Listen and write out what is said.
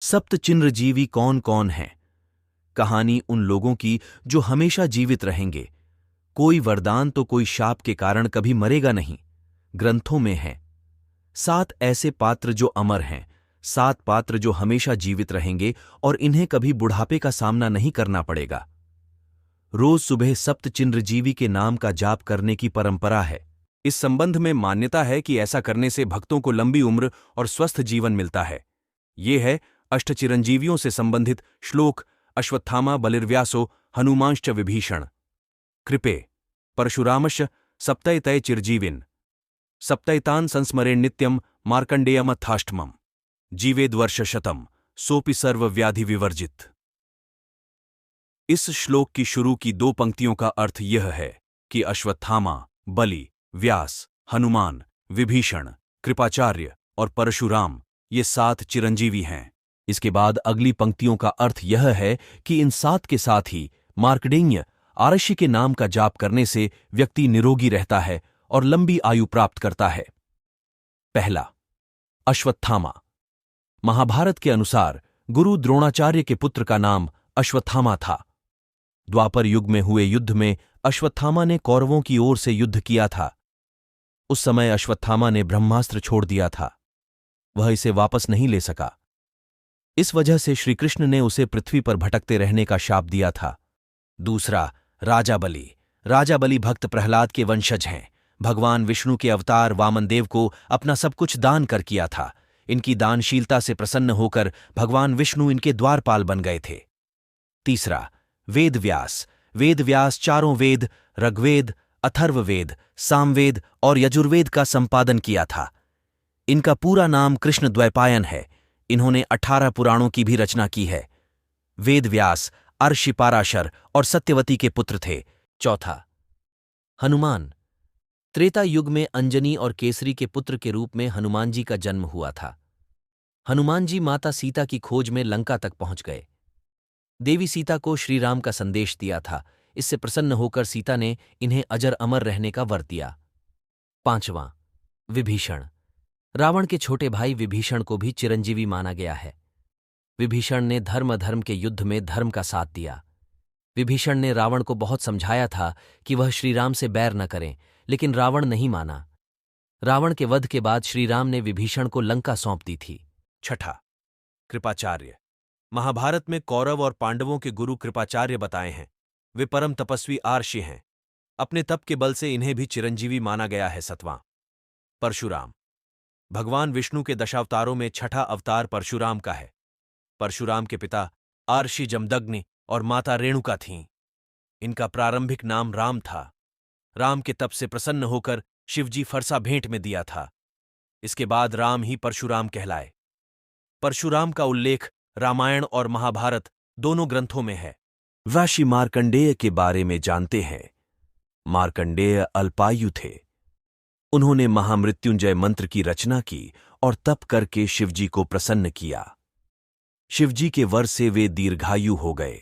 सप्तचिन्हजीवी कौन कौन हैं? कहानी उन लोगों की जो हमेशा जीवित रहेंगे। कोई वरदान तो कोई शाप के कारण कभी मरेगा नहीं। ग्रंथों में है 7 ऐसे पात्र जो अमर हैं, 7 पात्र जो हमेशा जीवित रहेंगे और इन्हें कभी बुढ़ापे का सामना नहीं करना पड़ेगा। रोज सुबह सप्तचिन्हजीवी के नाम का जाप करने की परंपरा है। इस संबंध में मान्यता है कि ऐसा करने से भक्तों को लंबी उम्र और स्वस्थ जीवन मिलता है। ये है अष्टचिरंजीवियों से संबंधित श्लोक। अश्वत्थामा बलिर्व्यासो हनुमांश्च विभीषण कृपे परशुरामश्च सप्तैतय चिरजीविन् सप्तैतान् संस्मरेण नित्यं मार्कण्डेयमथाष्टमम् जीवेद्वर्षशतम् सोऽपि सर्वव्याधि विवर्जित। इस श्लोक की शुरू की 2 पंक्तियों का अर्थ यह है कि अश्वत्थामा, बलि, व्यास, हनुमान, विभीषण, कृपाचार्य और परशुराम ये 7 चिरंजीवी हैं। इसके बाद अगली पंक्तियों का अर्थ यह है कि इन 7 के साथ ही मार्कंडेय आर्षि के नाम का जाप करने से व्यक्ति निरोगी रहता है और लंबी आयु प्राप्त करता है। पहला, अश्वत्थामा। महाभारत के अनुसार गुरु द्रोणाचार्य के पुत्र का नाम अश्वत्थामा था। द्वापर युग में हुए युद्ध में अश्वत्थामा ने कौरवों की ओर से युद्ध किया था। उस समय अश्वत्थामा ने ब्रह्मास्त्र छोड़ दिया था। वह इसे वापस नहीं ले सका। इस वजह से श्रीकृष्ण ने उसे पृथ्वी पर भटकते रहने का शाप दिया था। दूसरा, राजा बलि। राजा बलि भक्त प्रहलाद के वंशज हैं। भगवान विष्णु के अवतार वामनदेव को अपना सब कुछ दान कर किया था। इनकी दानशीलता से प्रसन्न होकर भगवान विष्णु इनके द्वारपाल बन गए थे। तीसरा, वेदव्यास। वेदव्यास 4 वेद ऋग्वेद, अथर्ववेद, सामवेद और यजुर्वेद का संपादन किया था। इनका पूरा नाम कृष्ण द्वैपायन है। इन्होंने 18 पुराणों की भी रचना की है। वेदव्यास अर्षि, पाराशर और सत्यवती के पुत्र थे। चौथा, हनुमान। त्रेता युग में अंजनी और केसरी के पुत्र के रूप में हनुमान जी का जन्म हुआ था। हनुमान जी माता सीता की खोज में लंका तक पहुंच गए। देवी सीता को श्री राम का संदेश दिया था। इससे प्रसन्न होकर सीता ने इन्हें अजर अमर रहने का वर दिया। पांचवां, विभीषण। रावण के छोटे भाई विभीषण को भी चिरंजीवी माना गया है। विभीषण ने धर्म के युद्ध में धर्म का साथ दिया। विभीषण ने रावण को बहुत समझाया था कि वह श्रीराम से बैर न करें, लेकिन रावण नहीं माना। रावण के वध के बाद श्रीराम ने विभीषण को लंका सौंप दी थी। छठा, कृपाचार्य। महाभारत में कौरव और पांडवों के गुरु कृपाचार्य बताए हैं। वे परम तपस्वी आर्षि हैं। अपने तप के बल से इन्हें भी चिरंजीवी माना गया है। 7वां, परशुराम। भगवान विष्णु के दशावतारों में 6ठा अवतार परशुराम का है। परशुराम के पिता आर्षि जमदग्नि और माता रेणुका थीं। इनका प्रारंभिक नाम राम था। राम के तप से प्रसन्न होकर शिवजी फरसा भेंट में दिया था। इसके बाद राम ही परशुराम कहलाए। परशुराम का उल्लेख रामायण और महाभारत दोनों ग्रंथों में है। ऋषि मार्कंडेय के बारे में जानते हैं। मार्कंडेय अल्पायु थे। उन्होंने महामृत्युंजय मंत्र की रचना की और तप करके शिवजी को प्रसन्न किया। शिवजी के वर से वे दीर्घायु हो गए।